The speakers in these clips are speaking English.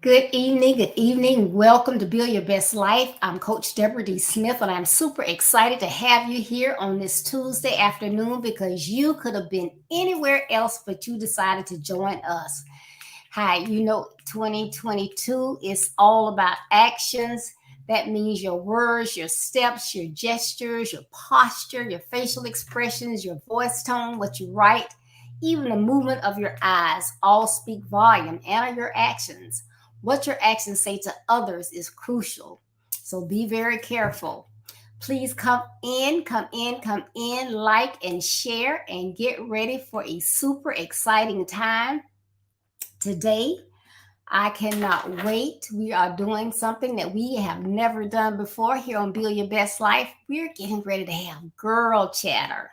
Good evening. Good evening. Welcome to Build Your Best Life. I'm Coach Deborah D. Smith, and I'm super excited to have you here on this Tuesday afternoon because you could have been anywhere else, but you decided to join us. Hi, 2022 is all about actions. That means your words, your steps, your gestures, your posture, your facial expressions, your voice tone, what you write, even the movement of your eyes all speak volume and are your actions. What your actions say to others is crucial. So be very careful. Please come in, like and share, and get ready for a super exciting time today. I cannot wait. We are doing something that we have never done before here on Build Your Best Life. We're getting ready to have girl chatter.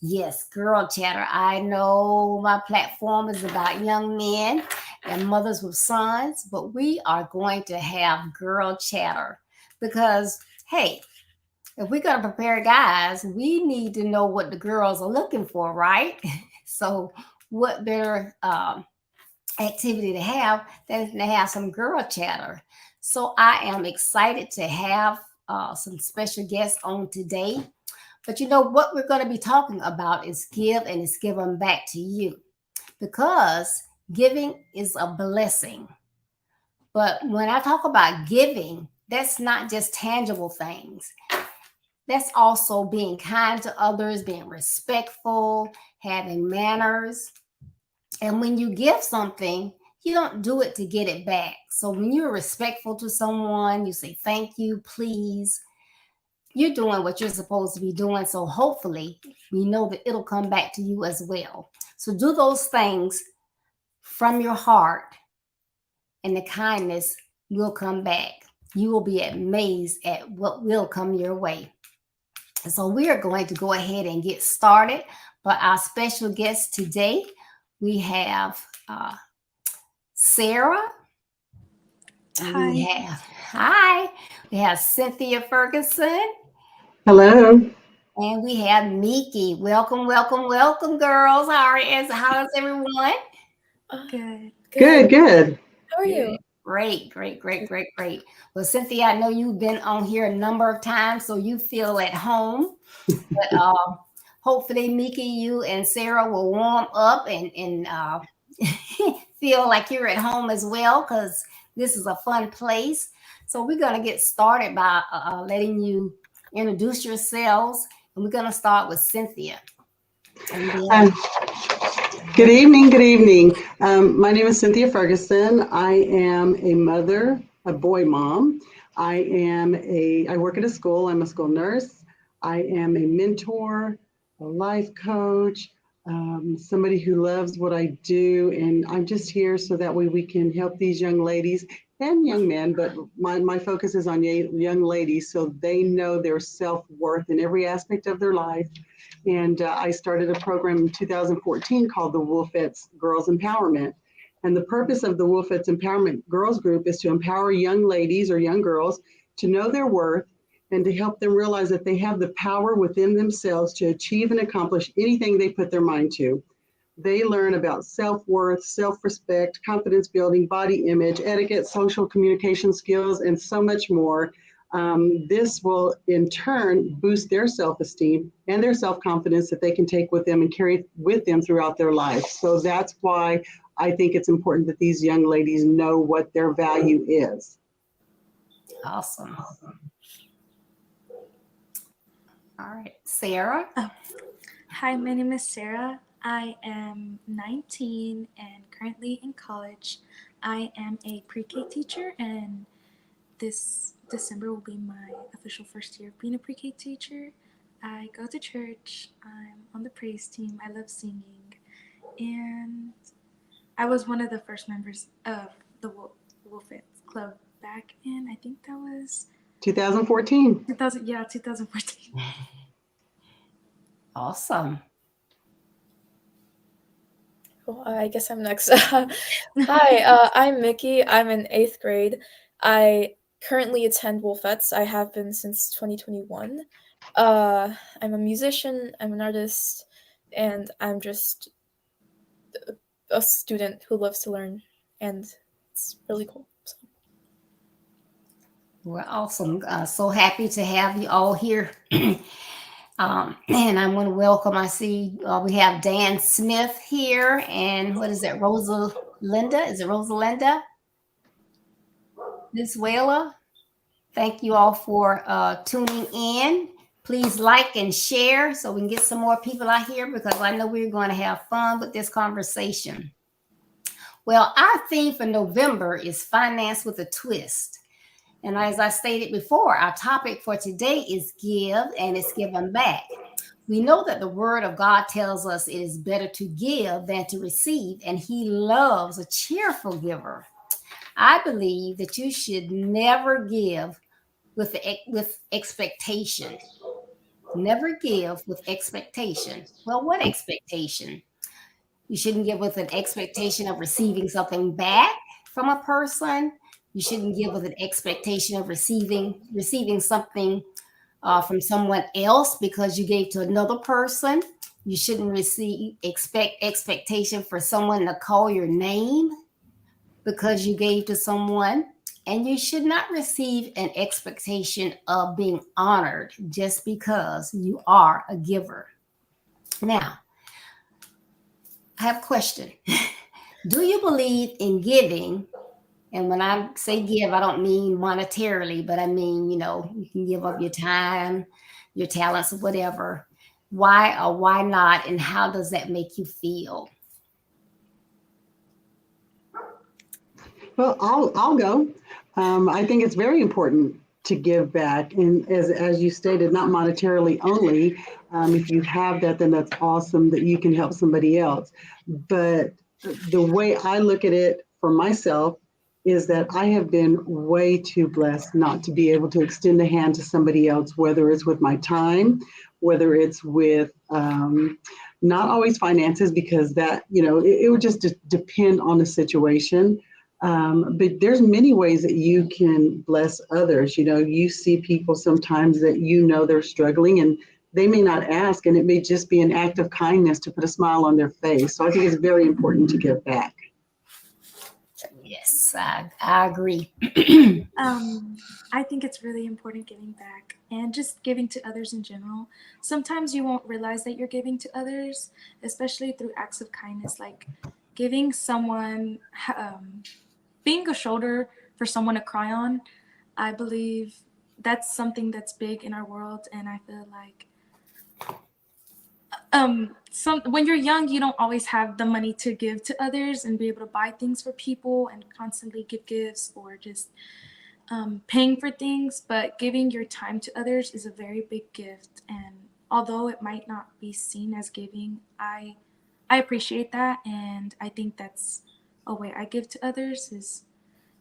Yes, girl chatter. I know my platform is about young men and mothers with sons, but we are going to have girl chatter because, hey, if we're going to prepare guys, we need to know what the girls are looking for, right? So, what better activity to have than to have some girl chatter? So, I am excited to have some special guests on today. But what we're going to be talking about is give and it's given back to you because giving is a blessing. But when I talk about giving, that's not just tangible things. That's also being kind to others, being respectful, having manners. And when you give something, you don't do it to get it back. So when you're respectful to someone, you say thank you, please, you're doing what you're supposed to be doing. So hopefully, we know that it'll come back to you as well. So do those things from your heart, and the kindness will come back. You will be amazed at what will come your way. So we are going to go ahead and get started. But our special guest today, we have Sarah. And we have Cynthia Ferguson. Hello. And we have Miki. Welcome, welcome, welcome, girls. How is everyone? Good. Good, good. How are you? Great, great, great, great, great. Well, Cynthia, I know you've been on here a number of times, so you feel at home. But hopefully, Miki, you and Sarah will warm up and feel like you're at home as well, because this is a fun place. So we're going to get started by letting you introduce yourselves, and we're going to start with Cynthia. And then, Um, Good evening, good evening. My name is Cynthia Ferguson. I am a mother, a boy mom. I work at a school. I'm a school nurse. I am a mentor, a life coach, somebody who loves what I do. And I'm just here so that way we can help these young ladies and young men, but my focus is on young ladies so they know their self-worth in every aspect of their life. And I started a program in 2014 called the Wolfettes Girls Empowerment. And the purpose of the Wolfettes Empowerment Girls Group is to empower young ladies or young girls to know their worth and to help them realize that they have the power within themselves to achieve and accomplish anything they put their mind to. They learn about self-worth, self-respect, confidence building, body image, etiquette, social communication skills, and so much more. This will in turn boost their self-esteem and their self-confidence that they can take with them and carry with them throughout their life. So that's why I think it's important that these young ladies know what their value is. awesome. All right, Sarah. Hi, my name is Sarah. I am 19 and currently in college. I am a pre-K teacher, and this December will be my official first year of being a pre-K teacher. I go to church. I'm on the praise team. I love singing, and I was one of the first members of the Wolfettes Club back in, I think that was 2014. 2014. Awesome. Well, I guess I'm next. Hi, I'm Miki. I'm in 8th grade. I currently attend Wolfettes. I have been since 2021. I'm a musician, I'm an artist, and I'm just a student who loves to learn, and it's really cool. So Well, awesome. So happy to have you all here. And I want to welcome, I see we have Dan Smith here. And what is that? Rosa Linda? Is it Rosa Linda? Wella? Thank you all for tuning in. Please like and share so we can get some more people out here because I know we're going to have fun with this conversation. Well, our theme for November is finance with a twist. And as I stated before, our topic for today is give and it's given back. We know that the word of God tells us it is better to give than to receive, and he loves a cheerful giver. I believe that you should never give with expectation. Never give with expectation. Well, what expectation? You shouldn't give with an expectation of receiving something back from a person. You shouldn't give with an expectation of receiving something from someone else because you gave to another person. You shouldn't expect expectation for someone to call your name because you gave to someone. And you should not receive an expectation of being honored just because you are a giver. Now, I have a question. Do you believe in giving? And when I say give, I don't mean monetarily, but I mean, you can give up your time, your talents, or whatever. Why or why not? And how does that make you feel? Well, I'll go. I think it's very important to give back, and as you stated, not monetarily only. If you have that, then that's awesome that you can help somebody else. But the way I look at it for myself is that I have been way too blessed not to be able to extend a hand to somebody else, whether it's with my time, whether it's with not always finances, because that, it would just depend on the situation. But there's many ways that you can bless others. You see people sometimes that they're struggling and they may not ask, and it may just be an act of kindness to put a smile on their face. So I think it's very important to give back. Yes, I agree. I think it's really important giving back and just giving to others in general. Sometimes you won't realize that you're giving to others, especially through acts of kindness, like giving someone, being a shoulder for someone to cry on. I believe that's something that's big in our world, and I feel like when you're young, you don't always have the money to give to others and be able to buy things for people and constantly give gifts or just paying for things, but giving your time to others is a very big gift. And although it might not be seen as giving, I appreciate that, and I think that's a way I give to others is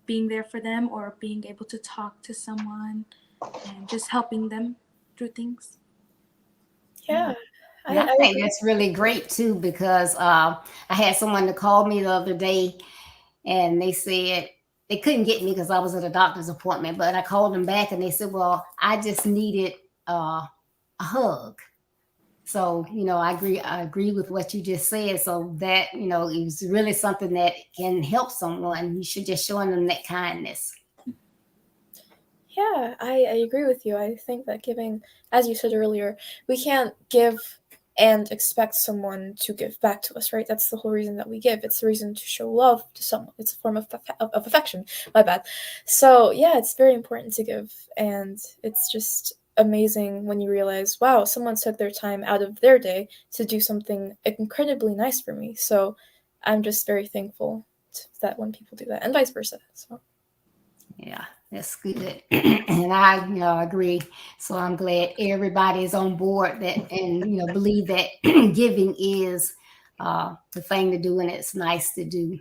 being there for them or being able to talk to someone and just helping them through things. Yeah. And I think that's really great too because I had someone to call me the other day and they said they couldn't get me because I was at a doctor's appointment, but I called them back and they said, well, I just needed a hug. So, I agree with what you just said. So that, is really something that can help someone. You should just show them that kindness. Yeah, I agree with you. I think that giving, as you said earlier, we can't give and expect someone to give back to us, right? That's the whole reason that we give. It's the reason to show love to someone. It's a form of affection. My bad. So, yeah, it's very important to give. And it's just amazing when you realize, wow, someone took their time out of their day to do something incredibly nice for me. So I'm just very thankful that when people do that and vice versa. So. Yeah, that's good. And I agree. So I'm glad everybody is on board that and believe that giving is the thing to do and it's nice to do.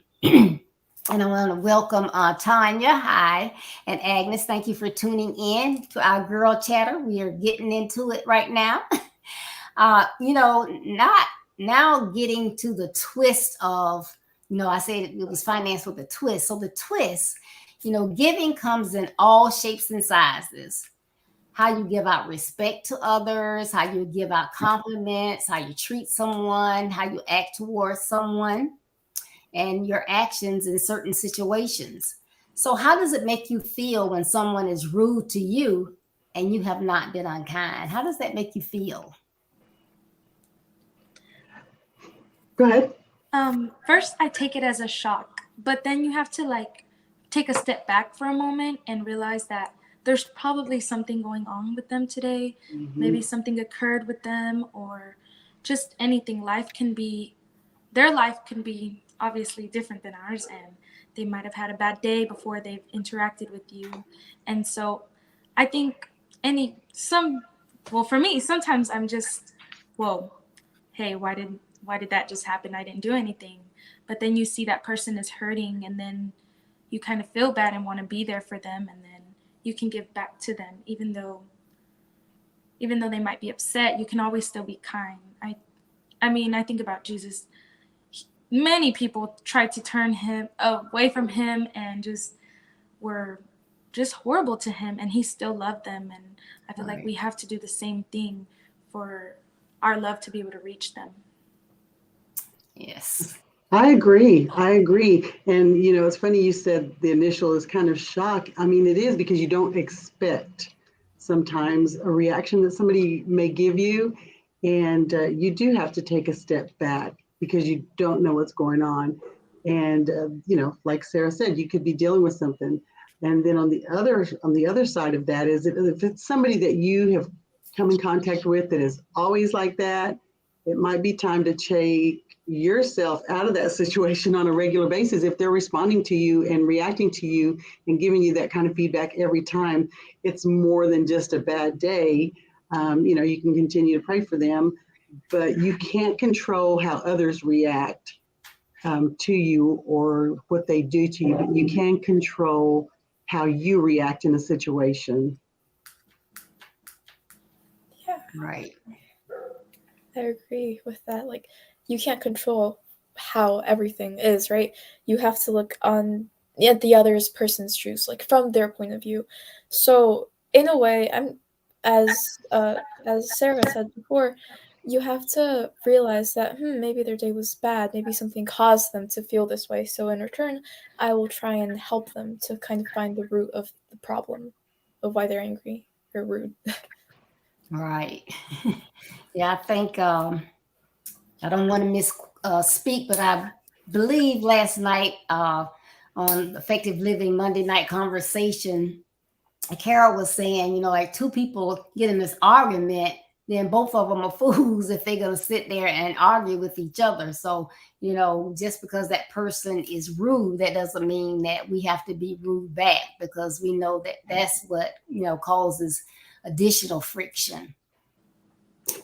And I want to welcome Tanya, hi, and Agnes. Thank you for tuning in to our Girl Chatter. We are getting into it right now. Not now getting to the twist of, I said it was finance with a twist. So the twist, giving comes in all shapes and sizes. How you give out respect to others, how you give out compliments, how you treat someone, how you act towards someone, and your actions in certain situations. So how does it make you feel when someone is rude to you and you have not been unkind? How does that make you feel? Go ahead. First, I take it as a shock, but then you have to like take a step back for a moment and realize that there's probably something going on with them today. Mhm. Maybe something occurred with them, or just anything. Their life can be obviously different than ours, and they might have had a bad day before they've interacted with you. And so I think well, for me, sometimes I'm just, whoa, hey, why did that just happen? I didn't do anything. But then you see that person is hurting, and then you kind of feel bad and want to be there for them, and then you can give back to them, even though they might be upset. You can always still be kind. I mean, I think about Jesus. Many people tried to turn him away from him and just were just horrible to him, and he still loved them. And I feel like we have to do the same thing for our love to be able to reach them. Yes. I agree. I agree. And, it's funny you said the initial is kind of shock. I mean, it is because you don't expect sometimes a reaction that somebody may give you. And you do have to take a step back because you don't know what's going on. And, like Sarah said, you could be dealing with something. And then on the other side of that is if it's somebody that you have come in contact with that is always like that, it might be time to take yourself out of that situation on a regular basis. If they're responding to you and reacting to you and giving you that kind of feedback every time, it's more than just a bad day. You can continue to pray for them, but you can't control how others react to you or what they do to you, but you can control how you react in a situation. Yeah, Right. I agree with that. Like, you can't control how everything is, right? You have to look on at the other person's shoes, like from their point of view. So in a way, as Sarah said before, you have to realize that maybe their day was bad, maybe something caused them to feel this way. So in return, I will try and help them to kind of find the root of the problem of why they're angry or rude. Right. Yeah, I think I don't want to speak, but I believe last night on Effective Living Monday Night Conversation, Carol was saying, like two people get in this argument, then both of them are fools if they're going to sit there and argue with each other. So, just because that person is rude, that doesn't mean that we have to be rude back, because we know that that's what, causes additional friction.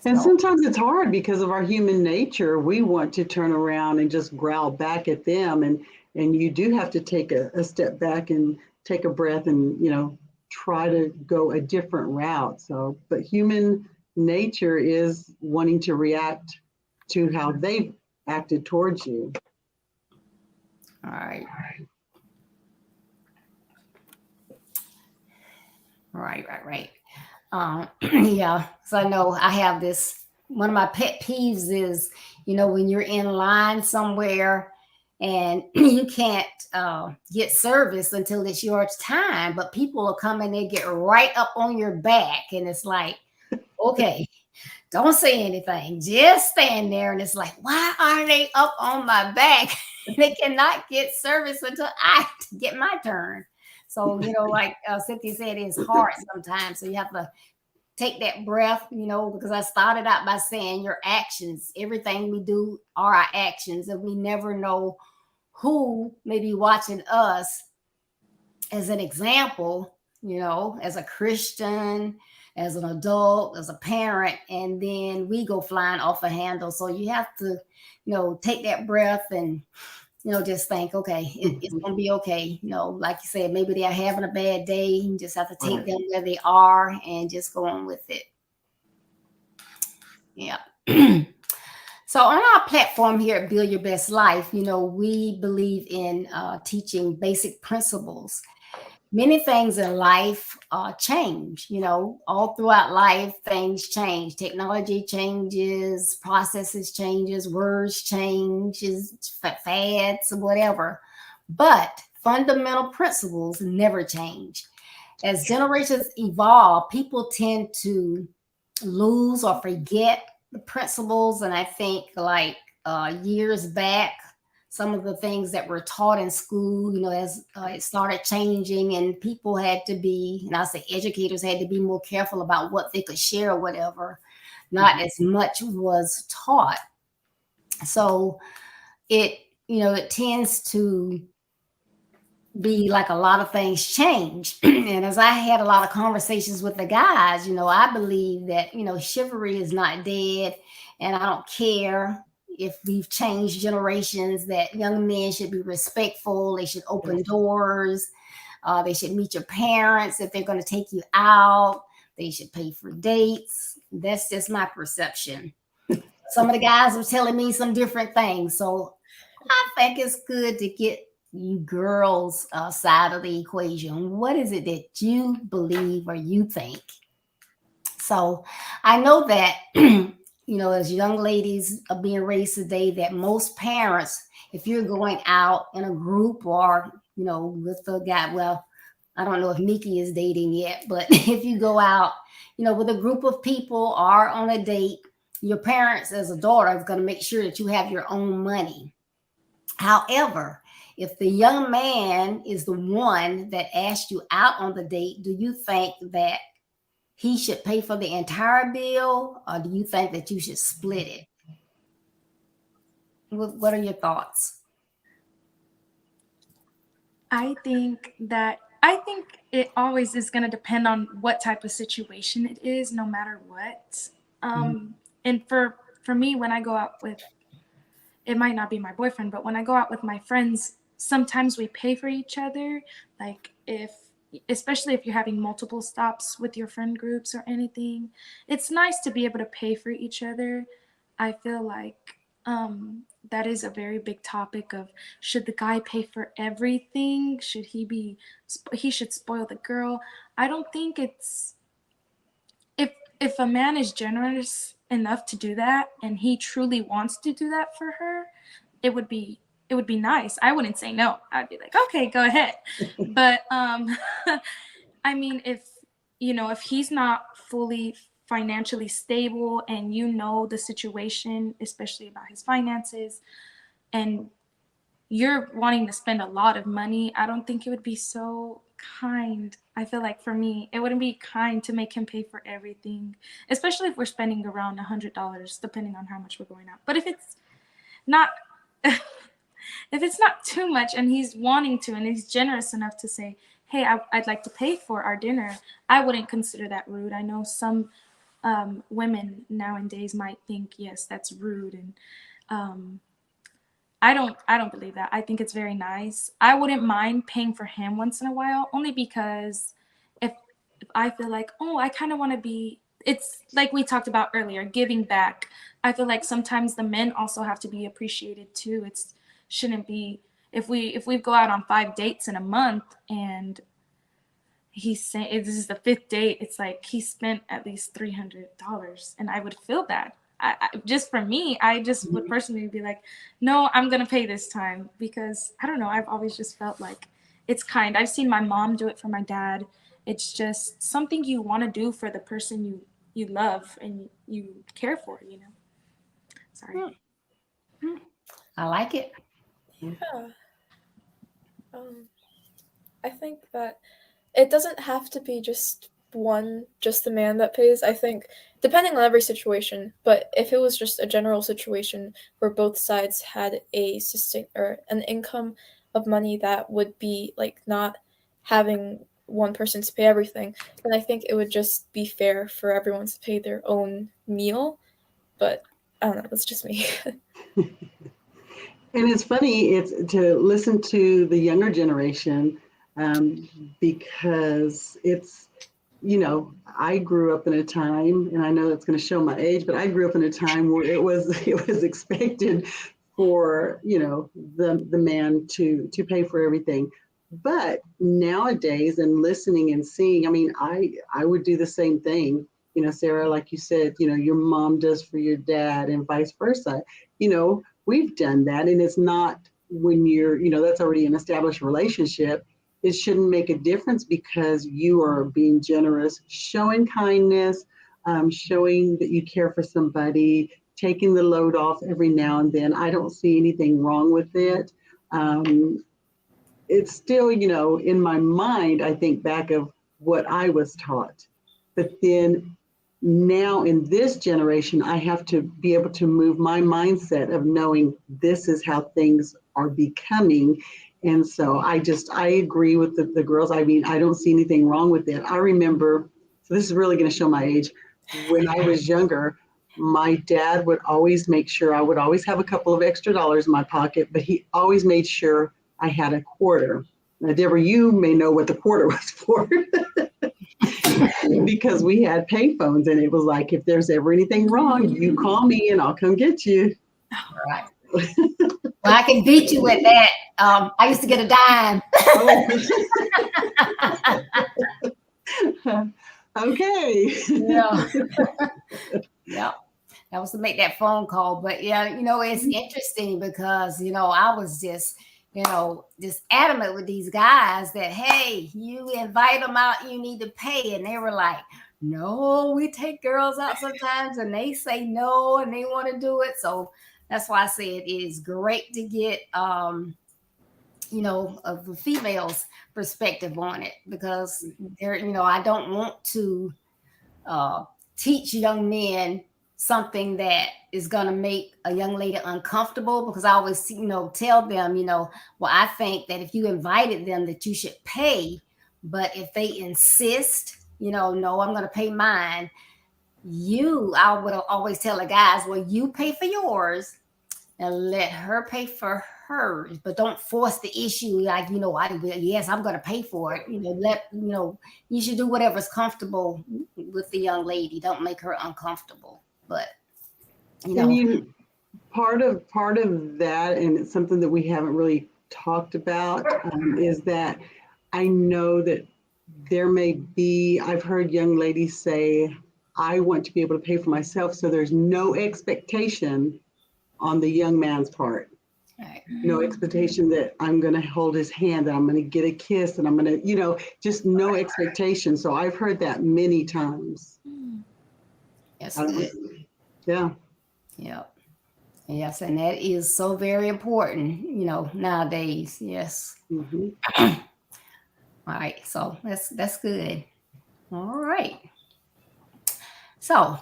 And So, sometimes it's hard because of our human nature. We want to turn around and just growl back at them. And you do have to take a step back and take a breath and, try to go a different route. So, but human nature is wanting to react to how they acted towards you. all right. Right. Yeah. So I know I have this. One of my pet peeves is, when you're in line somewhere and you can't get service until it's your time, but people are coming, they get right up on your back, and it's like, okay, don't say anything, just stand there. And it's like, why are they up on my back? They cannot get service until I get my turn. So, like Cynthia said, it's hard sometimes. So you have to take that breath, because I started out by saying your actions, everything we do are our actions, and we never know who may be watching us as an example, as a Christian, as an adult, as a parent, and then we go flying off a handle. So you have to, take that breath and, just think, okay, it's going to be okay. Like you said, maybe they're having a bad day. You just have to take them where they are and just go on with it. Yeah. So on our platform here at Build Your Best Life, we believe in teaching basic principles. Many things in life change, all throughout life, things change. Technology changes, processes changes, words changes, fads, whatever. But fundamental principles never change. As generations evolve, people tend to lose or forget the principles. And I think, like years back, some of the things that were taught in school, as it started changing, and people had to be, and I say educators had to be more careful about what they could share or whatever. Not as much was taught. So it tends to be like a lot of things change. And as I had a lot of conversations with the guys, I believe that, chivalry is not dead. And I don't care if we've changed generations, that young men should be respectful. They should open doors. They should meet your parents if they're going to take you out. They should pay for dates. That's just my perception. Some of the guys were telling me some different things. So I think it's good to get you girls' side of the equation. What is it that you believe or you think? So I know that, as young ladies are being raised today, that most parents, if you're going out in a group or, with a guy, well, I don't know if Miki is dating yet, but if you go out, with a group of people or on a date, your parents as a daughter is going to make sure that you have your own money. However, if the young man is the one that asked you out on the date, do you think that he should pay for the entire bill, or do you think that you should split it? What are your thoughts? I think it always is going to depend on what type of situation it is, no matter what. And for me, when I go out with, it might not be my boyfriend, but when I go out with my friends, sometimes we pay for each other. Like especially if you're having multiple stops with your friend groups or anything, it's nice to be able to pay for each other. I feel like that is a very big topic of, should the guy pay for everything? Should he should spoil the girl? I don't think it's, if a man is generous enough to do that and he truly wants to do that for her, it would be nice. I wouldn't say no. I'd be like, okay, go ahead. But I mean, if he's not fully financially stable and the situation, especially about his finances, and you're wanting to spend a lot of money, I don't think it would be so kind. I feel like for me, it wouldn't be kind to make him pay for everything, especially if we're spending around $100, depending on how much we're going out. But if it's not, if it's not too much and he's wanting to, and he's generous enough to say, hey, I'd like to pay for our dinner, I wouldn't consider that rude. I know some women nowadays might think, yes, that's rude. And I don't believe that. I think it's very nice. I wouldn't mind paying for him once in a while, only because if I feel like, oh, I kind of want to be, it's like we talked about earlier, giving back. I feel like sometimes the men also have to be appreciated too. It's shouldn't be, if we go out on 5 dates in a month and he's saying this is the 5th date, it's like he spent at least $300, and I would feel that. I just for me, I just would personally be like, no, I'm gonna pay this time, because I don't know, I've always just felt like it's kind. I've seen my mom do it for my dad. It's just something you want to do for the person you love and you care for, Sorry. I like it. Yeah. I think that it doesn't have to be just the man that pays. I think depending on every situation, but if it was just a general situation where both sides had an income of money that would be like not having one person to pay everything, then I think it would just be fair for everyone to pay their own meal. But I don't know, that's just me. And it's funny, it's to listen to the younger generation, because it's, I grew up in a time, and I know it's going to show my age, but I grew up in a time where it was expected for, the man to pay for everything. But nowadays, and listening and seeing, I mean, I would do the same thing. Sarah, like you said, your mom does for your dad and vice versa. We've done that, and it's not when you're, that's already an established relationship, it shouldn't make a difference because you are being generous, showing kindness, showing that you care for somebody, taking the load off every now and then. I don't see anything wrong with it. It's still, in my mind, I think back of what I was taught. But then now in this generation, I have to be able to move my mindset of knowing this is how things are becoming. And so I agree with the girls. I mean, I don't see anything wrong with it. I remember, so this is really going to show my age. When I was younger, my dad would always make sure I would always have a couple of extra dollars in my pocket, but he always made sure I had a quarter. Now, Deborah, you may know what the quarter was for. Because we had payphones, and it was like, if there's ever anything wrong, you call me and I'll come get you. Right. Well, I can beat you at that. I used to get a dime. Okay. Yeah. Yep. That was to make that phone call. But yeah, it's interesting because, I was just adamant with these guys that, hey, you invite them out, you need to pay. And they were like, no, we take girls out sometimes and they say no and they want to do it. So that's why I say it is great to get, of the female's perspective on it, because I don't want to teach young men something that is going to make a young lady uncomfortable, because I always, tell them, well, I think that if you invited them that you should pay, but if they insist, no, I'm going to pay mine. I would always tell the guys, well, you pay for yours and let her pay for hers, but don't force the issue. Like, yes, I'm going to pay for it. You should do whatever's comfortable with the young lady. Don't make her uncomfortable. But part of that, and it's something that we haven't really talked about, is that I know that there may be, I've heard young ladies say, I want to be able to pay for myself, so there's no expectation on the young man's part. Right. No expectation that I'm going to hold his hand, that I'm going to get a kiss, and I'm going to, just no expectation. So I've heard that many times. Yes. Yeah. Yeah. Yes, and that is so very important, nowadays. Yes. Mm-hmm. All right. So that's good. All right. So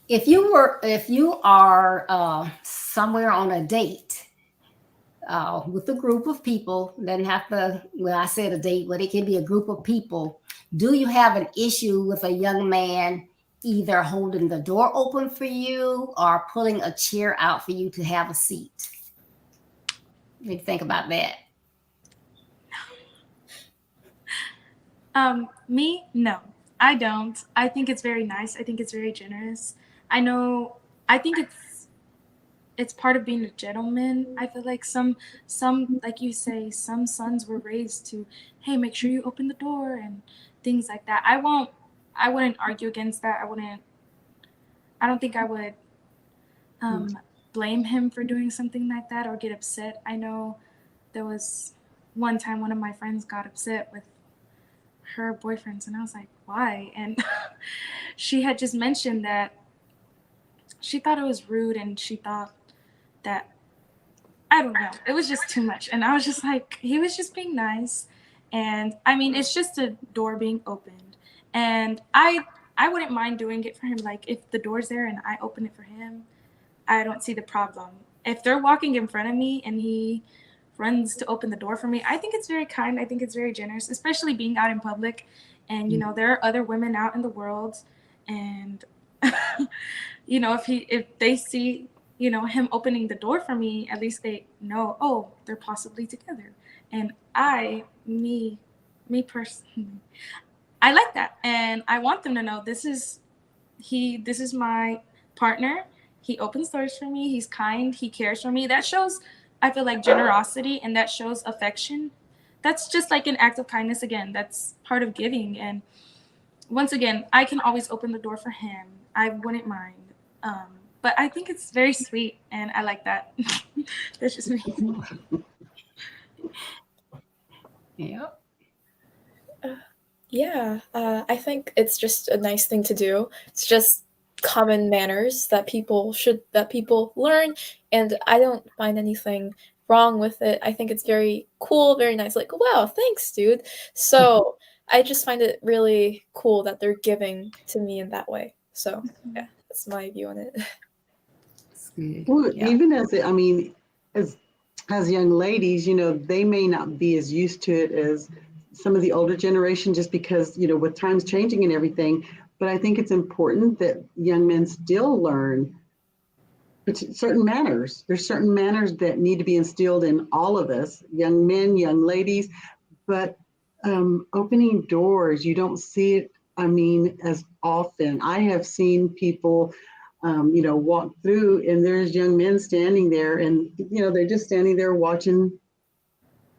if you are somewhere on a date with a group of people, doesn't have to, well, I said a date, but it can be a group of people. Do you have an issue with a young man either holding the door open for you or pulling a chair out for you to have a seat? What do you think about that? Me, no, I don't. I think it's very nice. I think it's very generous. I think it's part of being a gentleman. I feel like some, like you say, some sons were raised to, hey, make sure you open the door and things like that. I wouldn't argue against that. I don't think I would blame him for doing something like that or get upset. I know there was one time one of my friends got upset with her boyfriends, and I was like, why? And she had just mentioned that she thought it was rude, and she thought that, I don't know, it was just too much. And I was just like, he was just being nice. And I mean, it's just a door being opened, and I wouldn't mind doing it for him. Like, if the door's there and I open it for him, I don't see the problem. If they're walking in front of me and he runs to open the door for me, I think it's very kind. I think it's very generous, especially being out in public. And, there are other women out in the world. And, if they see, him opening the door for me, at least they know, oh, they're possibly together. And me personally, I like that. And I want them to know this is my partner. He opens doors for me. He's kind. He cares for me. That shows, I feel like, generosity, and that shows affection. That's just like an act of kindness. Again, that's part of giving. And once again, I can always open the door for him. I wouldn't mind. but I think it's very sweet, and I like that. That's just me. Yeah. Yeah, I think it's just a nice thing to do. It's just common manners that people learn, and I don't find anything wrong with it. I think it's very cool, very nice. Like, wow, thanks, dude. So I just find it really cool that they're giving to me in that way. So yeah, that's my view on it. It's good. Well, Yeah. even as young ladies, they may not be as used to it as some of the older generation, just because, with times changing and everything. But I think it's important that young men still learn certain manners. There's certain manners that need to be instilled in all of us, young men, young ladies. But opening doors, you don't see it, as often. I have seen people, walk through, and there's young men standing there, and, they're just standing there watching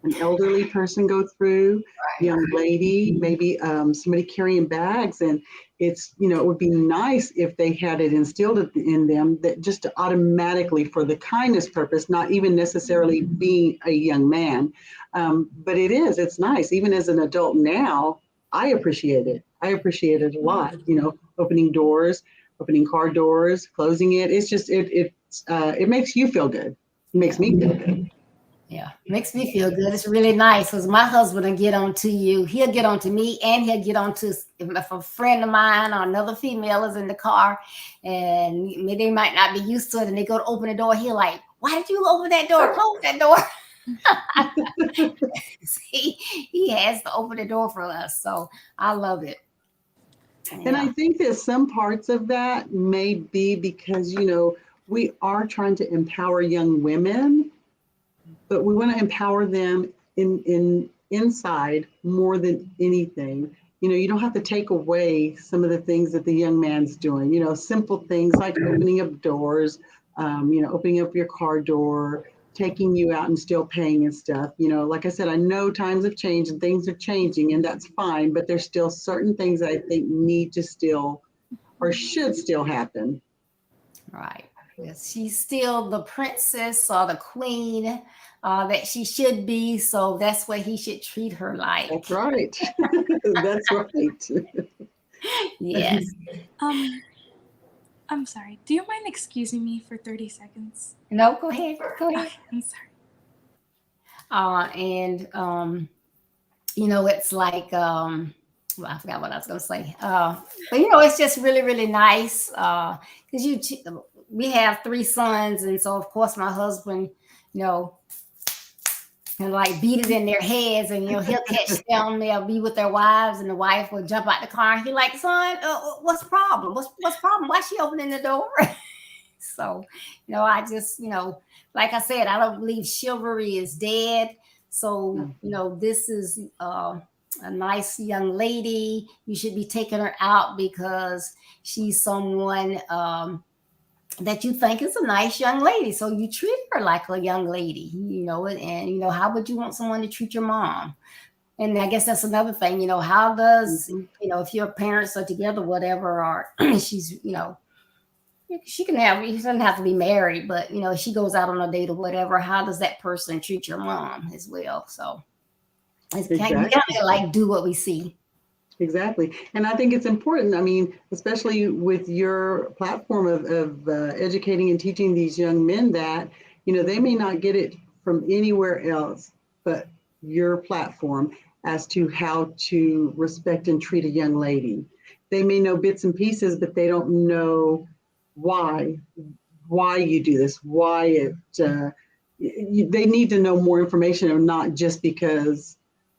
an elderly person go through, young lady, maybe somebody carrying bags. And it would be nice if they had it instilled in them that just automatically, for the kindness purpose, not even necessarily being a young man. But it's nice. Even as an adult now, I appreciate it. I appreciate it a lot, opening doors, opening car doors, closing it. It's just, it makes you feel good. It makes me feel good. Yeah, makes me feel good. It's really nice because my husband will get on to you. He'll get on to me, and he'll get on to if a friend of mine or another female is in the car, and they might not be used to it, and they go to open the door. He'll like, "Why did you open that door? Close that door." he has to open the door for us, so I love it. And I think that some parts of that may be because, we are trying to empower young women, but we want to empower them in inside more than anything. You don't have to take away some of the things that the young man's doing, simple things like opening up doors, opening up your car door, taking you out and still paying and stuff. Like I said, I know times have changed and things are changing, and that's fine, but there's still certain things that I think need to still or should still happen. Right. Yes, she's still the princess or the queen that she should be. So that's what he should treat her like. That's right. That's right. Yes. I'm sorry. Do you mind excusing me for 30 seconds? No, go ahead. Go ahead. Okay, I'm sorry. It's like, well, I forgot what I was going to say. But it's just really, really nice because we have 3 sons, and so of course my husband, and like beat it in their heads, and he'll catch them. They'll be with their wives, and the wife will jump out the car, and he like, "Son, what's the problem? What's the problem? Why is she opening the door?" So, I just, like I said, I don't believe chivalry is dead. So, this is a nice young lady. You should be taking her out because she's someone that you think is a nice young lady. So you treat her like a young lady, and how would you want someone to treat your mom? And I guess that's another thing, how does, if your parents are together, whatever, or she's, she doesn't have to be married, but if she goes out on a date or whatever, how does that person treat your mom as well? So we kind of like do what we see. Exactly. And I think it's important. Especially with your platform of educating and teaching these young men that, they may not get it from anywhere else but your platform as to how to respect and treat a young lady. They may know bits and pieces, but they don't know why you do this, why they need to know more information, and not just because,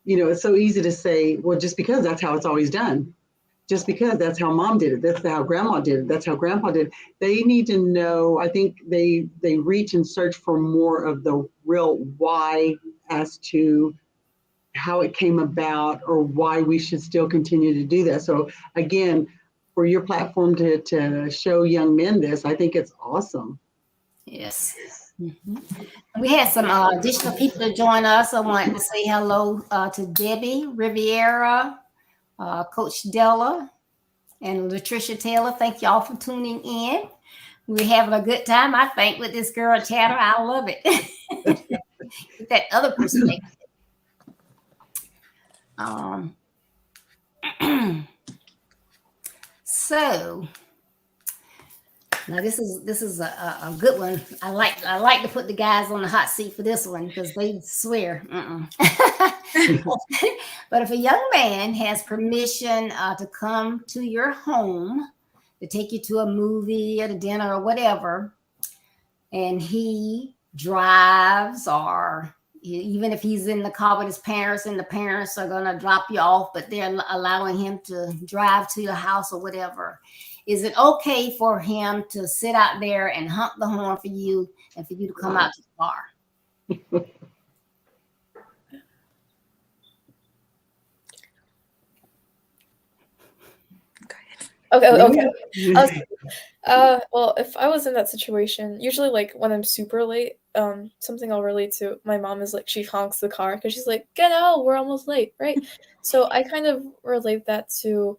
it's so easy to say, well, just because that's how it's always done, just because that's how mom did it, that's how grandma did it, that's how grandpa did it. They need to know. I think they reach and search for more of the real why as to how it came about or why we should still continue to do that. So again, for your platform to show young men this, I think it's awesome. Yes. Mm-hmm. We had some additional people to join us. I want to say hello to Debbie Riviera, Coach Della, and Latricia Taylor. Thank y'all for tuning in. We're having a good time, I think, with this girl chatter. I love it. With that other perspective. So now this is a good one. I like to put the guys on the hot seat for this one because they swear. But if a young man has permission to come to your home to take you to a movie or to dinner or whatever, and he drives, or even if he's in the car with his parents and the parents are going to drop you off, but they're allowing him to drive to your house or whatever, is it okay for him to sit out there and honk the horn for you and for you to come out to the car? Okay. Well, if I was in that situation, usually like when I'm super late, something I'll relate to my mom is like she honks the car because she's like, "Get out, we're almost late," right? So I kind of relate that to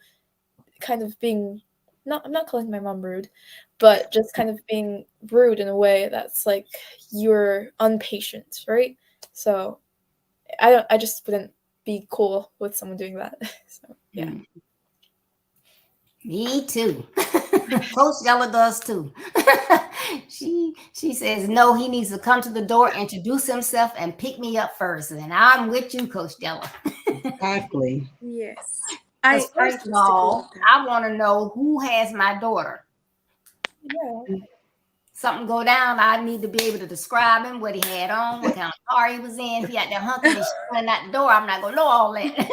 kind of being I'm not calling my mom rude, but just kind of being rude in a way that's like you're impatient, right? So I just wouldn't be cool with someone doing that. So yeah. Me too. Coach Della does too. She says no, he needs to come to the door, introduce himself, and pick me up first. And I'm with you, Coach Della. Exactly. Yes. First of all, I want to know who has my daughter. Yeah. Something go down, I need to be able to describe him, what he had on, what kind of car he was in. If he out there hunking and running out the door, I'm not gonna know all that.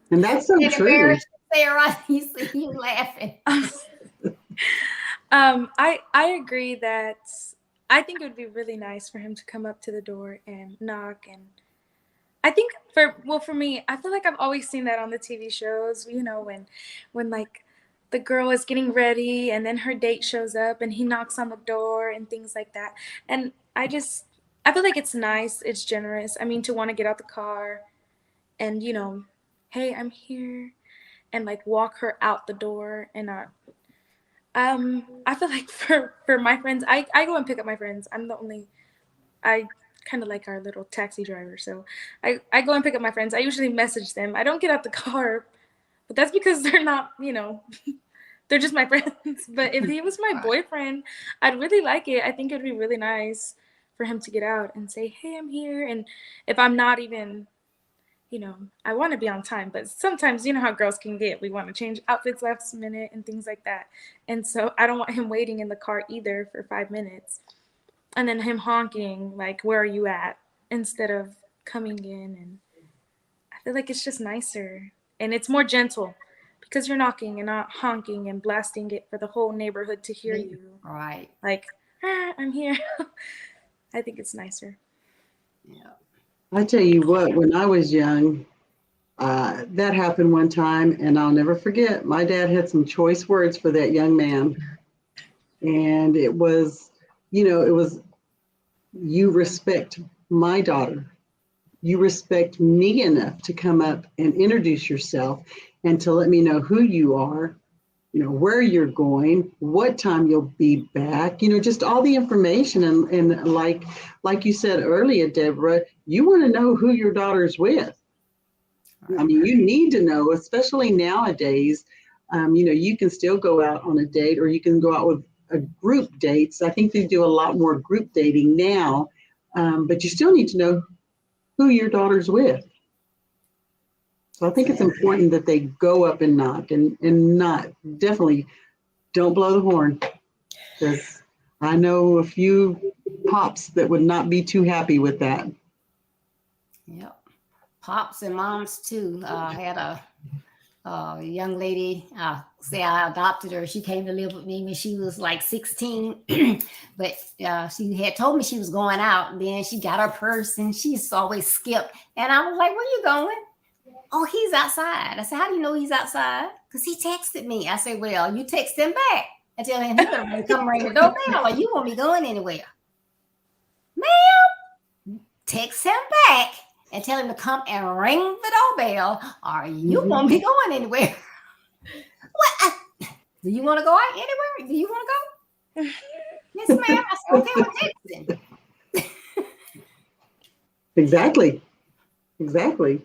And that's so true. Sarah, you see you laughing. I agree that I think it would be really nice for him to come up to the door and knock. And I think for me, I feel like I've always seen that on the TV shows, you know, when like the girl is getting ready and then her date shows up and he knocks on the door and things like that. And I feel like it's nice, it's generous. I mean, to want to get out the car and, you know, hey, I'm here, and like walk her out the door. And I feel like for my friends, I go and pick up my friends. I kind of like our little taxi driver, so I go and pick up my friends. I usually message them. I don't get out the car, but that's because they're not, you know, they're just my friends. But if he was my boyfriend, I'd really like it. I think it'd be really nice for him to get out and say, hey, I'm here. And if I'm not even, you know, I want to be on time, but sometimes you know how girls can get. We want to change outfits last minute and things like that. And so I don't want him waiting in the car either for 5 minutes. And then him honking, like, where are you at? Instead of coming in. And I feel like it's just nicer. And it's more gentle because you're knocking and not honking and blasting it for the whole neighborhood to hear you. Right. Like, I'm here. I think it's nicer. Yeah. I tell you what, when I was young, that happened one time, and I'll never forget. My dad had some choice words for that young man. And it was, you respect my daughter. You respect me enough to come up and introduce yourself and to let me know who you are, where you're going, what time you'll be back, just all the information. And like you said earlier, Deborah, you want to know who your daughter's with. I mean, you need to know, especially nowadays, you can still go out on a date, or you can go out with a group dates. I think they do a lot more group dating now, but you still need to know who your daughter's with. So I think it's important that they go up and knock and not, definitely don't blow the horn, because I know a few pops that would not be too happy with that. Yep. Pops and moms too. I had a young lady, say I adopted her. She came to live with me when she was like 16, but she had told me she was going out, and then she got her purse and she's always skipped. And I was like, where you going? Oh, he's outside. I said, how do you know he's outside? Because he texted me. I said, well, you text him back and tell him he better come ring the doorbell, or you won't be going anywhere. Ma'am, text him back and tell him to come and ring the doorbell, or you won't be going anywhere. What? Do you want to go out anywhere? Do you want to go? Yes, ma'am. I said, okay, well, Jackson. Exactly. Exactly.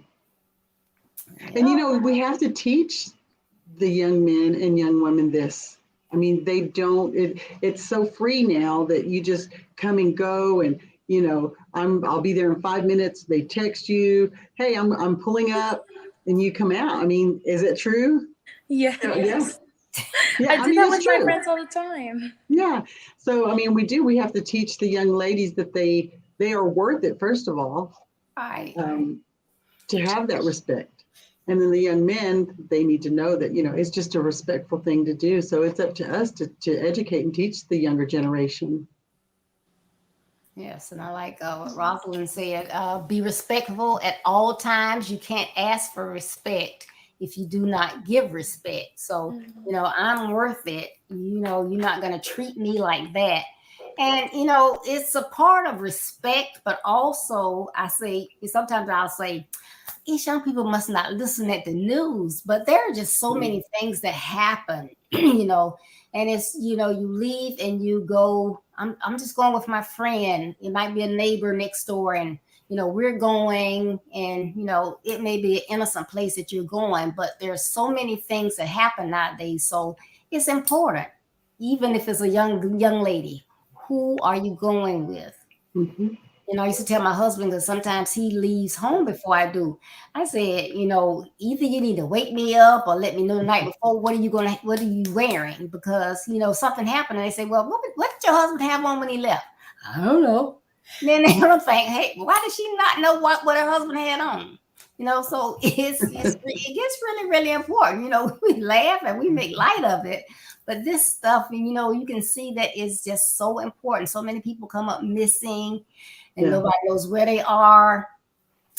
And we have to teach the young men and young women this. I mean, they don't, it's so free now that you just come and go and, I'll be there in 5 minutes. They text you, hey, I'm pulling up, and you come out. I mean, is it true? Yes. Yeah. Yeah. I do that with my friends all the time. Yeah. So, I mean, we have to teach the young ladies that they are worth it, first of all, Right. to have that respect. And then the young men, they need to know that, it's just a respectful thing to do. So it's up to us to educate and teach the younger generation. Yes, and I like what Rosalind said, be respectful at all times. You can't ask for respect if you do not give respect. So, I'm worth it. You're not going to treat me like that. And, it's a part of respect, but also sometimes I'll say, these young people must not listen at the news, but there are just so many things that happen, and it's, you leave and you go, I'm just going with my friend. It might be a neighbor next door, and, we're going, and, it may be an innocent place that you're going, but there's so many things that happen nowadays. So it's important, even if it's a young lady, who are you going with? Mm-hmm. I used to tell my husband, because sometimes he leaves home before I do. I said, either you need to wake me up or let me know the night before. What are you wearing? Because, something happened. And they say, well, what did your husband have on when he left? I don't know. And then they're going to think, hey, why does she not know what her husband had on? So it gets really, really important. We laugh and we make light of it. But this stuff, you can see that it's just so important. So many people come up missing, and nobody knows where they are.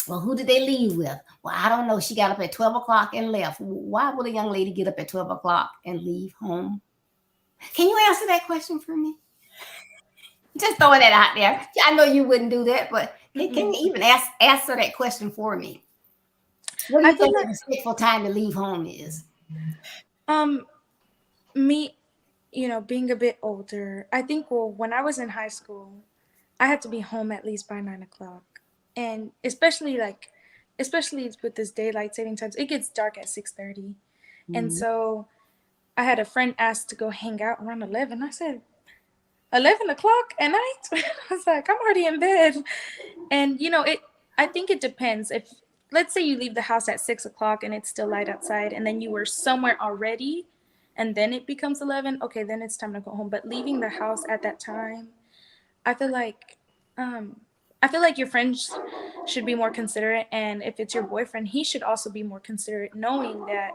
Well, who did they leave with? Well, I don't know. She got up at 12 o'clock and left. Why would a young lady get up at 12 o'clock and leave home? Can you answer that question for me? Just throwing that out there. I know you wouldn't do that, but can you even answer that question for me? What do you think the respectful time to leave home is? Me, being a bit older, I think, when I was in high school, I had to be home at least by 9 o'clock. And especially with this daylight saving times, it gets dark at 6:30. Mm-hmm. And so I had a friend ask to go hang out around 11. I said, 11 o'clock at night? I was like, I'm already in bed. And, I think it depends. If, let's say you leave the house at 6 o'clock and it's still light outside, and then you were somewhere already, and then it becomes 11, okay, then it's time to go home. But leaving the house at that time, I feel like your friends should be more considerate, and if it's your boyfriend, he should also be more considerate, knowing that,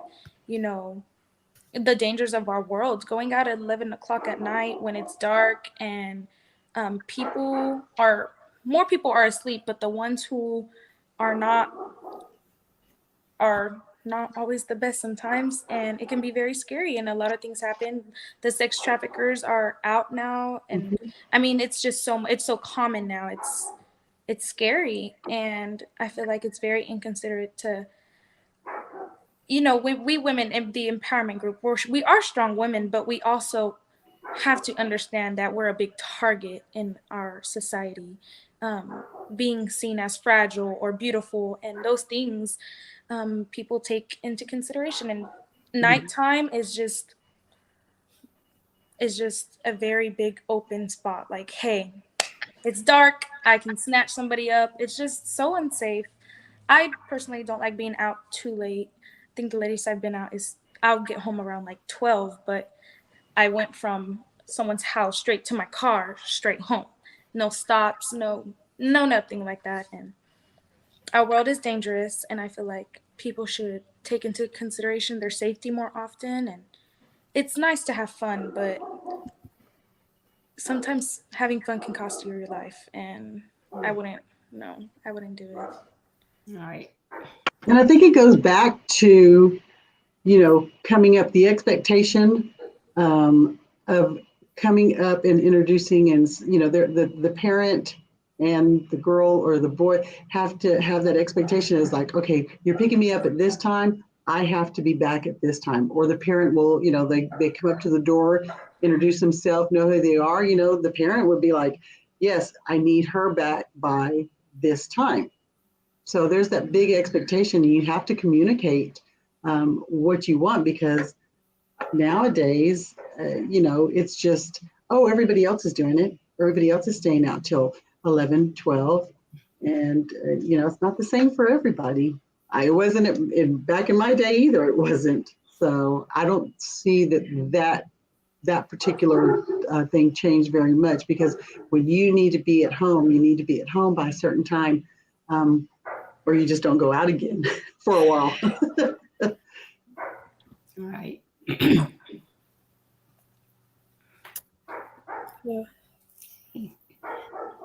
the dangers of our world. Going out at 11 o'clock at night when it's dark and more people are asleep, but the ones who are not always the best sometimes, and it can be very scary, and a lot of things happen. The sex traffickers are out now, and I mean, it's so common now. It's scary, and I feel like it's very inconsiderate to, we women in the empowerment group, we are strong women, but we also have to understand that we're a big target in our society, being seen as fragile or beautiful, and those things people take into consideration. And nighttime is just a very big open spot. Like, hey, it's dark, I can snatch somebody up. It's just so unsafe. I personally don't like being out too late. I think the latest I've been out is I'll get home around like 12, but I went from someone's house straight to my car, straight home. No stops, no nothing like that. And our world is dangerous, and I feel like people should take into consideration their safety more often. And it's nice to have fun, but sometimes having fun can cost you your life, and I wouldn't do it. All right. And I think it goes back to, coming up, the expectation of coming up and introducing, and, the parent and the girl or the boy have to have that expectation as like, okay, you're picking me up at this time, I have to be back at this time. Or the parent will, they come up to the door, introduce themselves, know who they are. The parent would be like, yes, I need her back by this time. So there's that big expectation. You have to communicate what you want, because nowadays, it's just, oh, everybody else is doing it. Everybody else is staying out till 11, 12. And, it's not the same for everybody. I wasn't back in my day either. It wasn't. So I don't see that particular thing changed very much, because when you need to be at home, you need to be at home by a certain time, or you just don't go out again for a while. Right. Yeah.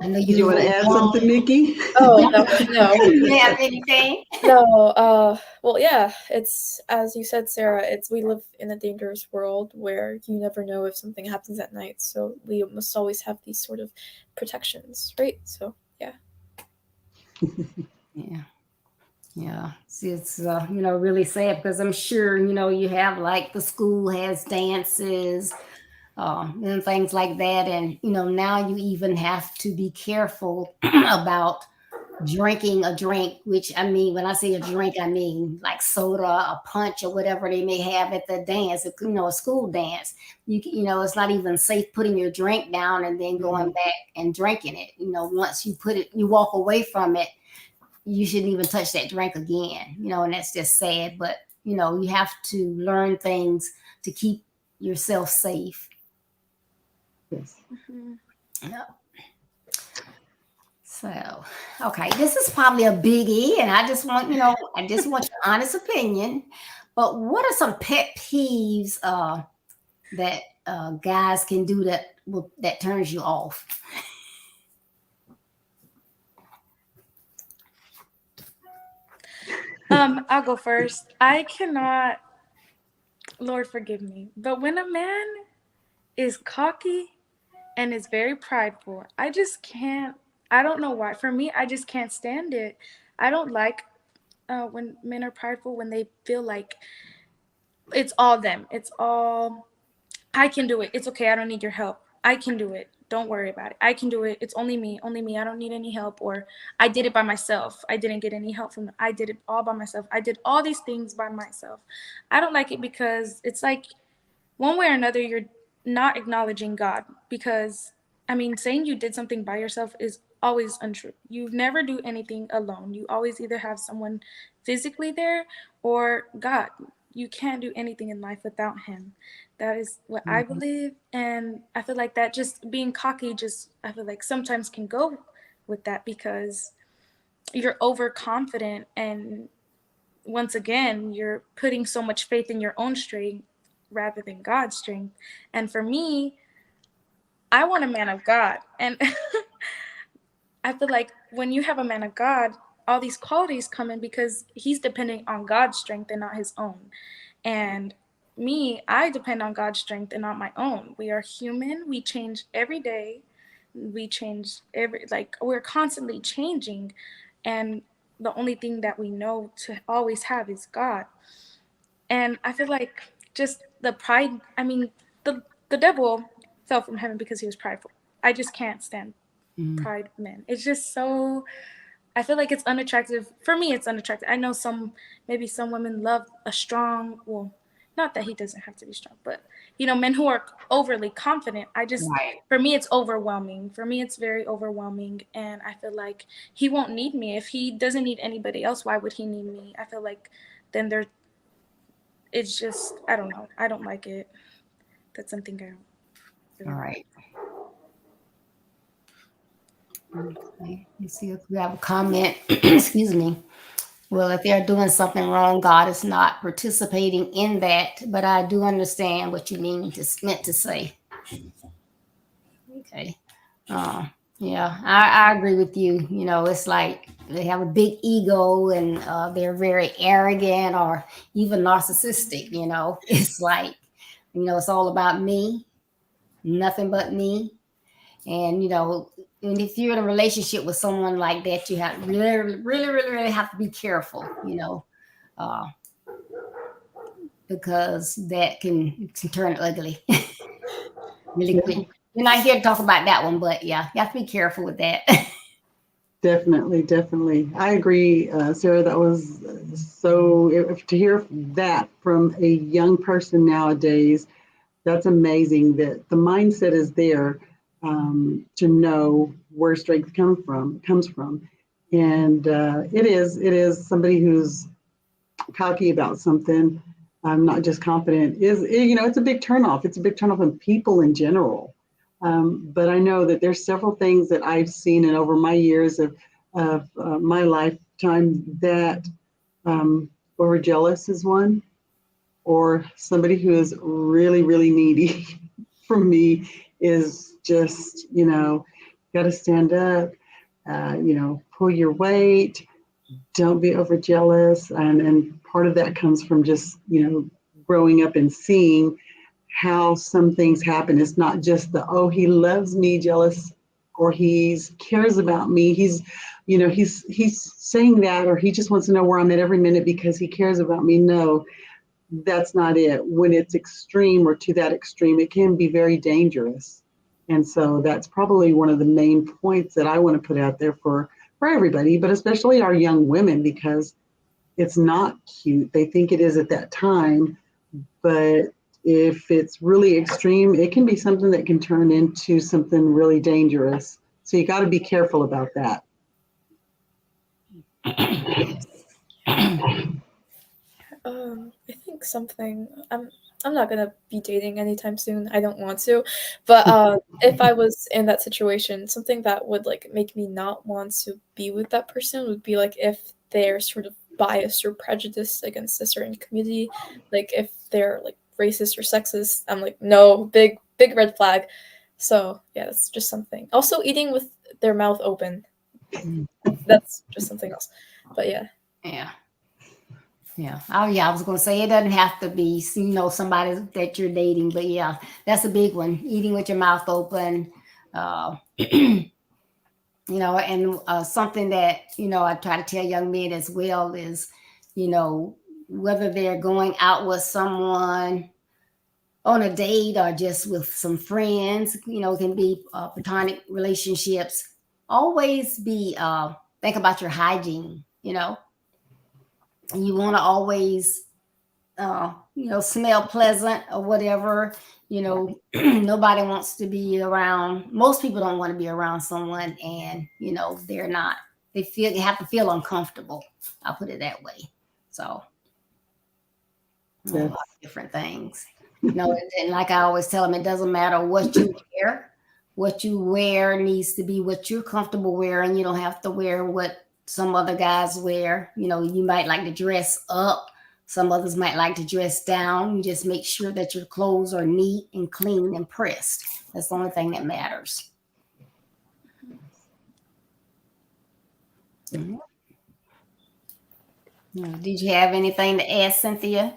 I know Did you want to add something, Miki? Oh no. You have anything? No, well, yeah, it's as you said, Sarah, we live in a dangerous world where you never know if something happens at night, so we must always have these sort of protections, right? So, yeah. Yeah. Yeah, it's really sad, because I'm sure you have, like, the school has dances and things like that, and now you even have to be careful about drinking a drink. Which, I mean, when I say a drink, I mean like soda, a punch, or whatever they may have at the dance. A school dance. It's not even safe putting your drink down and then going back and drinking it. Once you put it, you walk away from it, you shouldn't even touch that drink again, and that's just sad. But, you have to learn things to keep yourself safe. Yes. Mm-hmm. Yeah. So, okay, this is probably a biggie, and I just want your honest opinion. But what are some pet peeves that guys can do that turns you off? I'll go first. I cannot, Lord forgive me, but when a man is cocky and is very prideful, I just can't. I don't know why. For me, I just can't stand it. I don't like when men are prideful, when they feel like it's all them. It's all, I can do it. It's okay. I don't need your help. I can do it. Don't worry about it. I can do it. It's only me. Only me. I don't need any help. Or I did it by myself. I didn't get any help from them. I did it all by myself. I did all these things by myself. I don't like it, because it's like, one way or another, you're not acknowledging God. Because, I mean, saying you did something by yourself is always untrue. You never do anything alone. You always either have someone physically there or God. You can't do anything in life without Him. That is what I believe. And I feel like that, just being cocky, I feel like sometimes can go with that, because you're overconfident, and once again, you're putting so much faith in your own strength rather than God's strength. And for me, I want a man of God. And I feel like when you have a man of God, all these qualities come in, because he's depending on God's strength and not his own. And me, I depend on God's strength and not my own. We are human. We change every day. We change we're constantly changing. And the only thing that we know to always have is God. And I feel like just the pride, I mean, the devil fell from heaven because he was prideful. I just can't stand pride men. It's just so, I feel like it's unattractive. For me, it's unattractive. I know maybe some women love a strong, well, not that he doesn't have to be strong, but, men who are overly confident. Right. For me, it's overwhelming. For me, it's very overwhelming. And I feel like he won't need me. If he doesn't need anybody else, why would he need me? I feel like then it's just, I don't know. I don't like it. That's something I don't really All right. Okay. You see if we have a comment. Excuse me. Well, if they're doing something wrong, God is not participating in that. But I do understand what you meant to say. Okay. Yeah, I agree with you. It's like they have a big ego, and they're very arrogant or even narcissistic. It's like, it's all about me, nothing but me. And, and if you're in a relationship with someone like that, you have really, really, really, really have to be careful, uh, because that can turn ugly really Yeah. quick. We're not here to talk about that one, but yeah, you have to be careful with that. Definitely. I agree, Sarah. That was so, to hear that from a young person nowadays, that's amazing that the mindset is there, to know where strength comes from. And it is somebody who's cocky about something, not just confident, it's a big turnoff. It's a big turnoff in people in general. But I know that there's several things that I've seen and over my years of my lifetime that over jealous is one, or somebody who is really, really needy for me is just, got to stand up, pull your weight, don't be over jealous. And part of that comes from just, growing up and seeing how some things happen. It's not just oh, he loves me jealous, or he's cares about me. He's saying that, or he just wants to know where I'm at every minute because he cares about me. No, that's not it. When it's extreme, or to that extreme, it can be very dangerous. And so that's probably one of the main points that I want to put out there for everybody, but especially our young women, because it's not cute. They think it is at that time, but if it's really extreme, it can be something that can turn into something really dangerous. So you got to be careful about that. I think something I'm not gonna be dating anytime soon. I don't want to, but if I was in that situation, something that would like make me not want to be with that person would be like if they're sort of biased or prejudiced against a certain community, like if they're like racist or sexist. I'm like, no, big red flag. So yeah, that's just something. Also, eating with their mouth open. That's just something else. But yeah. Yeah. Yeah. Oh, yeah. I was going to say it doesn't have to be, somebody that you're dating, but yeah, that's a big one. Eating with your mouth open, and something that, I try to tell young men as well is, whether they're going out with someone on a date or just with some friends, can be platonic relationships. Always think about your hygiene, and you want to always smell pleasant or whatever. Nobody wants to be around. Most people don't want to be around someone, and they're not. They have to feel uncomfortable. I'll put it that way. So a lot of different things. And like I always tell them, it doesn't matter what you wear. What you wear needs to be what you're comfortable wearing. You don't have to wear what some other guys wear. You might like to dress up. Some others might like to dress down. You just make sure that your clothes are neat and clean and pressed. That's the only thing that matters. Mm-hmm. Did you have anything to add, Cynthia?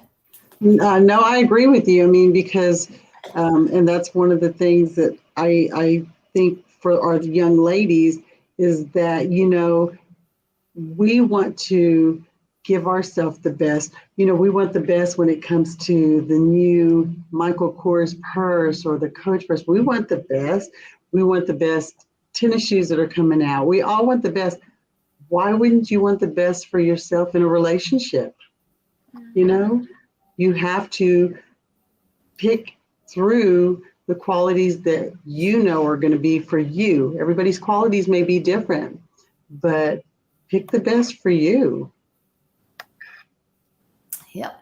No, I agree with you. I mean, because, and that's one of the things that I think for our young ladies is that, we want to give ourselves the best. We want the best when it comes to the new Michael Kors purse or the Coach purse. We want the best. We want the best tennis shoes that are coming out. We all want the best. Why wouldn't you want the best for yourself in a relationship? You have to pick through the qualities that are going to be for you. Everybody's qualities may be different, but pick the best for you. Yep.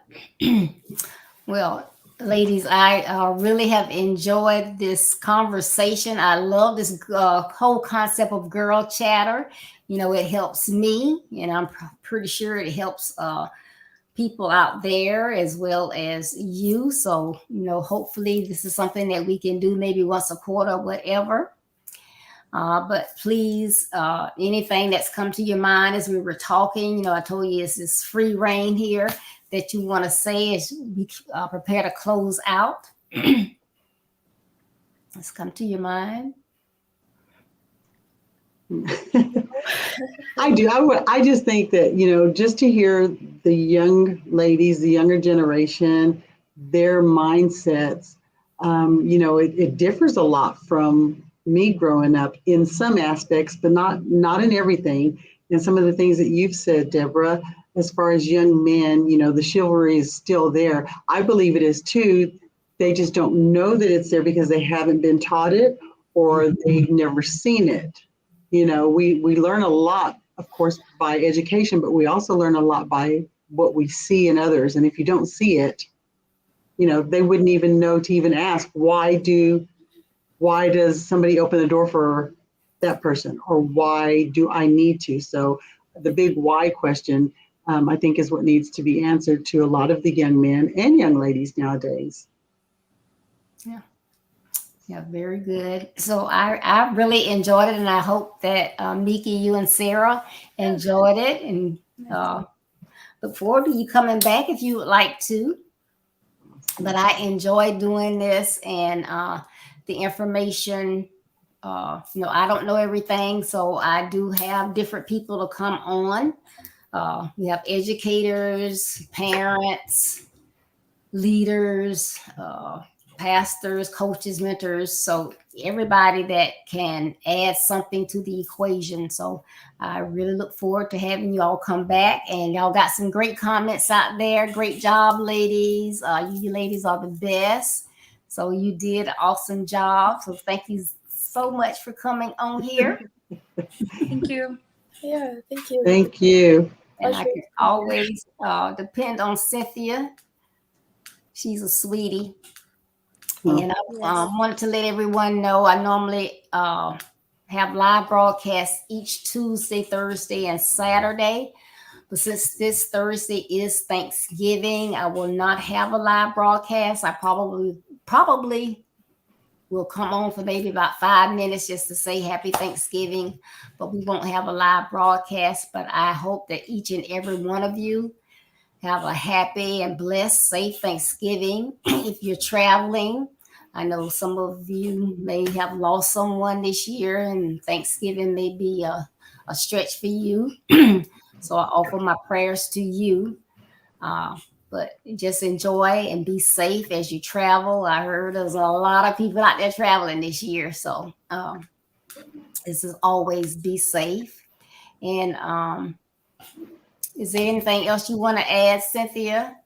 Well, ladies, I really have enjoyed this conversation. I love this whole concept of girl chatter. It helps me, and I'm pretty sure it helps people out there as well as you. So, hopefully this is something that we can do maybe once a quarter or whatever. But please, anything that's come to your mind as we were talking, I told you it's this free reign here that you want to say as we prepare to close out. Let's come to your mind. I do. I just think that, just to hear the young ladies, the younger generation, their mindsets, it differs a lot from me growing up in some aspects, but not in everything. And some of the things that you've said, Deborah, as far as young men, the chivalry is still there. I believe it is too. They just don't know that it's there because they haven't been taught it or they've never seen it. We learn a lot, of course, by education, but we also learn a lot by what we see in others. And if you don't see it, they wouldn't even know to even ask, why does somebody open the door for that person? Or why do I need to? So the big why question, I think, is what needs to be answered to a lot of the young men and young ladies nowadays. Yeah, very good. So I really enjoyed it, and I hope that Miki, you and Sarah enjoyed it, and look forward to you coming back if you would like to. But I enjoy doing this, and the information. I don't know everything, so I do have different people to come on. We have educators, parents, leaders, pastors, coaches, mentors. So everybody that can add something to the equation. So I really look forward to having you all come back. And y'all got some great comments out there. Great job, ladies. You ladies are the best. So you did an awesome job. So thank you so much for coming on here. Thank you. Yeah, thank you. Thank you. And I can always depend on Cynthia. She's a sweetie. And I wanted to let everyone know I normally have live broadcasts each Tuesday, Thursday, and Saturday. But since this Thursday is Thanksgiving, I will not have a live broadcast. I probably will come on for maybe about 5 minutes just to say Happy Thanksgiving. But we won't have a live broadcast. But I hope that each and every one of you have a happy and blessed, safe Thanksgiving. If you're traveling, I know some of you may have lost someone this year, and Thanksgiving may be a stretch for you. So I offer my prayers to you. But just enjoy and be safe as you travel. I heard there's a lot of people out there traveling this year. So this is always be safe. And is there anything else you want to add, Cynthia?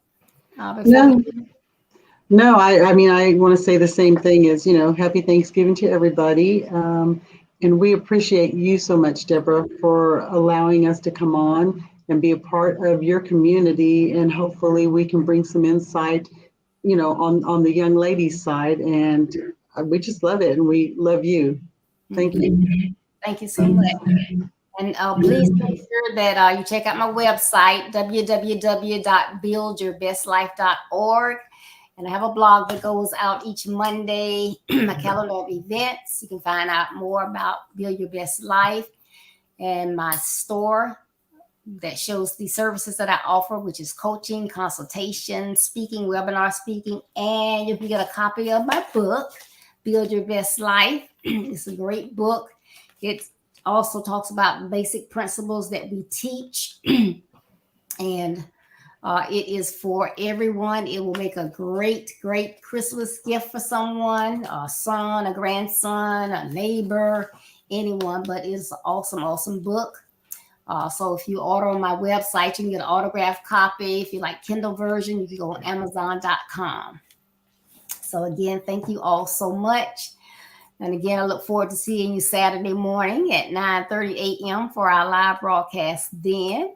No, I mean, I want to say the same thing as, happy Thanksgiving to everybody. And we appreciate you so much, Deborah, for allowing us to come on and be a part of your community. And hopefully we can bring some insight, on the young ladies' side. And we just love it. And we love you. Thank you. Thank you so much. And please make sure that you check out my website, www.buildyourbestlife.org. And I have a blog that goes out each Monday, my calendar of events. You can find out more about Build Your Best Life and my store that shows the services that I offer, which is coaching, consultation, speaking, webinar speaking, and you can get a copy of my book, Build Your Best Life. It's a great book. It also talks about basic principles that we teach. And it is for everyone. It will make a great, great Christmas gift for someone, a son, a grandson, a neighbor, anyone. But it's an awesome, awesome book. So if you order on my website, you can get an autographed copy. If you like Kindle version, you can go on Amazon.com. So again, thank you all so much. And again, I look forward to seeing you Saturday morning at 9:30 a.m. for our live broadcast then.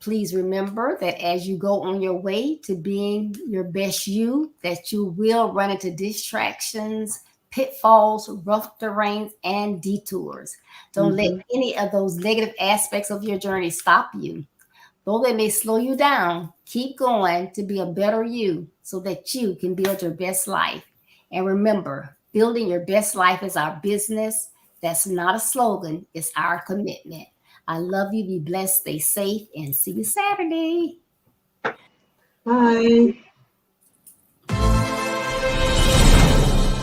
Please remember that as you go on your way to being your best you, that you will run into distractions, pitfalls, rough terrains, and detours. Don't let any of those negative aspects of your journey stop you. Though they may slow you down, keep going to be a better you so that you can build your best life. And remember, building your best life is our business. That's not a slogan. It's our commitment. I love you. Be blessed. Stay safe. And see you Saturday. Bye.